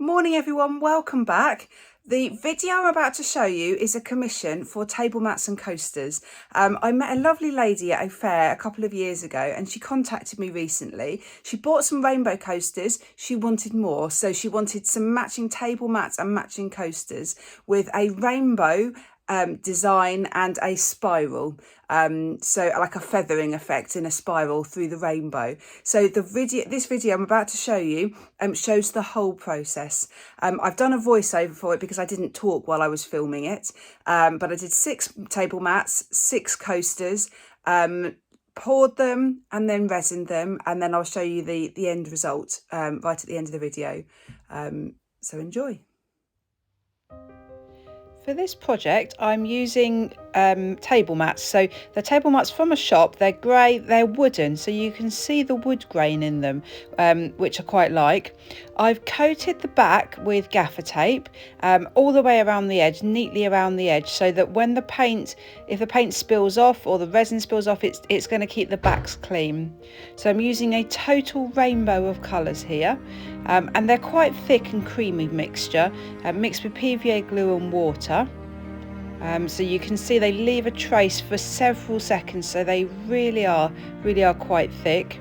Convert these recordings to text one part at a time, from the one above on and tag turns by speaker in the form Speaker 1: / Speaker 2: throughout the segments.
Speaker 1: Morning everyone, welcome back. The video I'm about to show you is a commission for table mats and coasters. I met a lovely lady at a fair a couple of years ago and she contacted me recently. She bought some rainbow coasters, she wanted more, so she wanted some matching table mats and matching coasters with a rainbow design and a spiral, so like a feathering effect in a spiral through the rainbow. So this video I'm about to show you shows the whole process. I've done a voiceover for it because I didn't talk while I was filming it, but I did 6 table mats, 6 coasters, poured them and then resined them, and then I'll show you the end result right at the end of the video. So enjoy. For this project, I'm using table mats. So the table mats from a shop, they're grey, they're wooden, so you can see the wood grain in them, which I quite like. I've coated the back with gaffer tape all the way around the edge, neatly around the edge, so that when the paint, if the paint spills off or the resin spills off, it's going to keep the backs clean. So I'm using a total rainbow of colours here. And they're quite thick and creamy mixture, mixed with PVA glue and water. So you can see they leave a trace for several seconds, so they really are quite thick.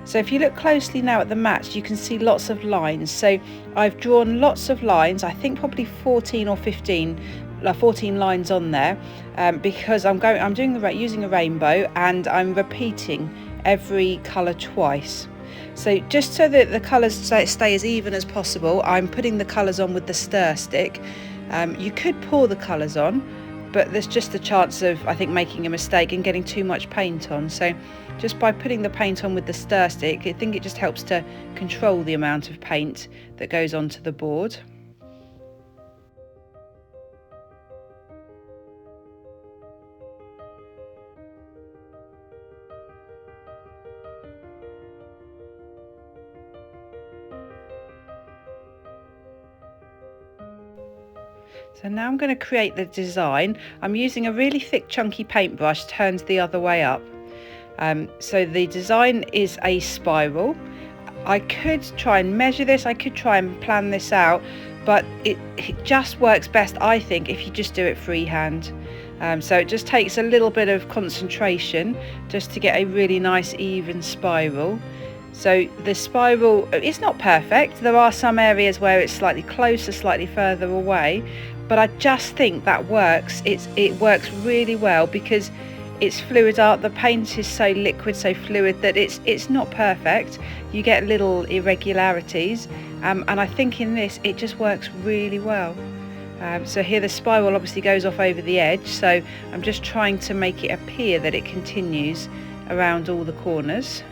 Speaker 1: So if you look closely now at the mats, you can see lots of lines. So I've drawn lots of lines, I think probably 14 or 15, 14 lines on there, because I'm using a rainbow and I'm repeating every colour twice. So just so that the colours stay as even as possible, I'm putting the colours on with the stir stick. You could pour the colours on, but there's just a chance of, I think, making a mistake and getting too much paint on. So just by putting the paint on with the stir stick, I think it just helps to control the amount of paint that goes onto the board. So now I'm going to create the design. I'm using a really thick chunky paintbrush turned the other way up. So the design is a spiral. I could try and measure this, I could try and plan this out, but it just works best, I think, if you just do it freehand. So it just takes a little bit of concentration just to get a really nice even spiral. So the spiral is not perfect. There are some areas where it's slightly closer, slightly further away, but I just think that works. It works really well because it's fluid art. The paint is so liquid, so fluid that it's not perfect. You get little irregularities, and I think in this it just works really well. So here the spiral obviously goes off over the edge, so I'm just trying to make it appear that it continues around all the corners.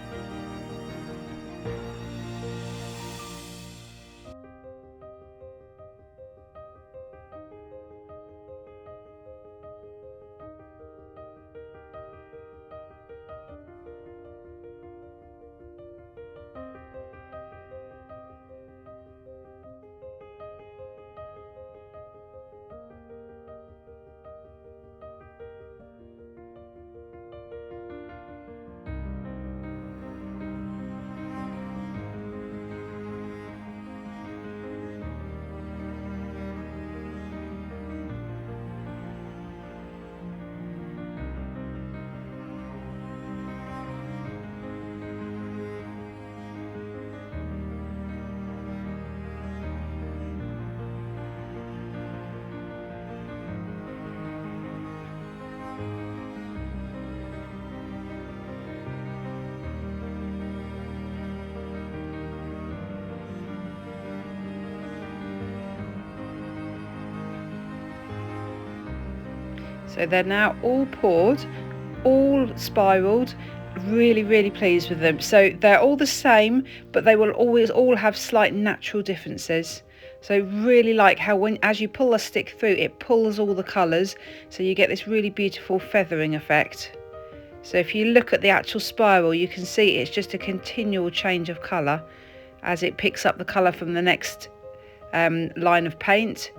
Speaker 1: So they're now all poured, all spiraled, really pleased with them. So they're all the same, but they will always all have slight natural differences. So really like how as you pull the stick through, it pulls all the colours, so you get this really beautiful feathering effect. So if you look at the actual spiral, you can see it's just a continual change of colour as it picks up the colour from the next line of paint,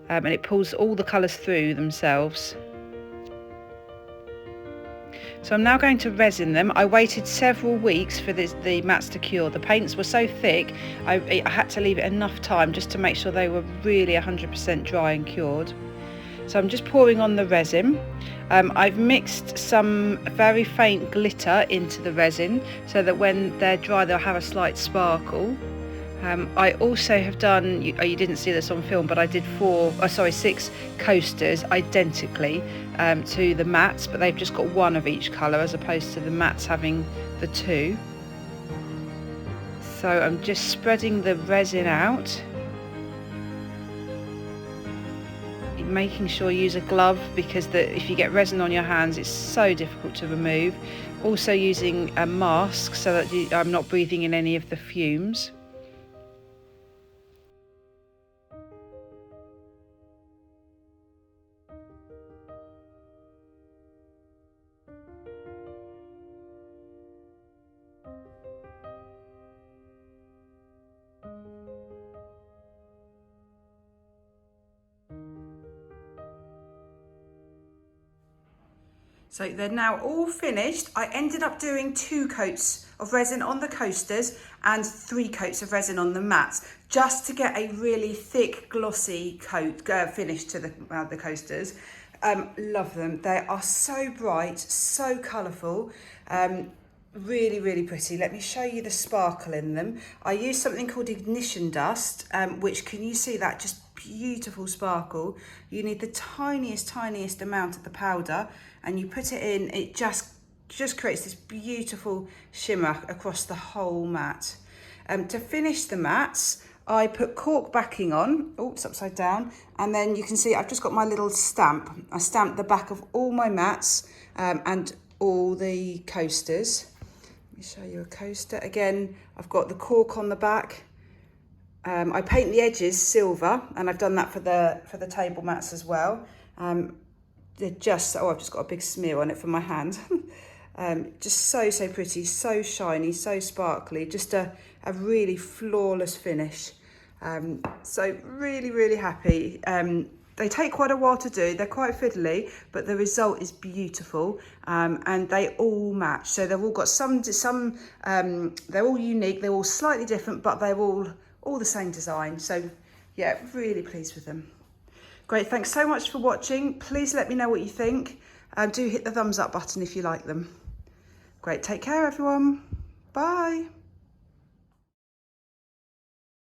Speaker 1: and it pulls all the colours through themselves. So I'm now going to resin them. I waited several weeks for the mats to cure. The paints were so thick, I had to leave it enough time just to make sure they were really 100% dry and cured. So I'm just pouring on the resin. I've mixed some very faint glitter into the resin so that when they're dry they'll have a slight sparkle. I also have done, you didn't see this on film, but I did 6 coasters identically to the mats, but they've just got one of each colour as opposed to the mats having the 2. So I'm just spreading the resin out, making sure you use a glove because if you get resin on your hands it's so difficult to remove. Also using a mask so that I'm not breathing in any of the fumes. So they're now all finished. I ended up doing 2 coats of resin on the coasters and 3 coats of resin on the mats, just to get a really thick, glossy coat finish to the coasters. Love them. They are so bright, so colourful. Really, really pretty. Let me show you the sparkle in them. I use something called ignition dust, which, can you see that just beautiful sparkle? You need the tiniest amount of the powder and you put it in, it just creates this beautiful shimmer across the whole mat. To finish the mats, I put cork backing on, oops, upside down, and then you can see I've just got my little stamp. I stamped the back of all my mats and all the coasters. Let me show you a coaster. Again, I've got the cork on the back. I paint the edges silver, and I've done that for the table mats as well. They're just, I've just got a big smear on it from my hand. Just so pretty, so shiny, so sparkly, just a really flawless finish. So really happy. They take quite a while to do, they're quite fiddly, but the result is beautiful, and they all match. So they've all got they're all unique, they're all slightly different, but they're all the same design. So yeah, really pleased with them. Great, thanks so much for watching. Please let me know what you think. Do hit the thumbs up button if you like them. Great, take care everyone. Bye.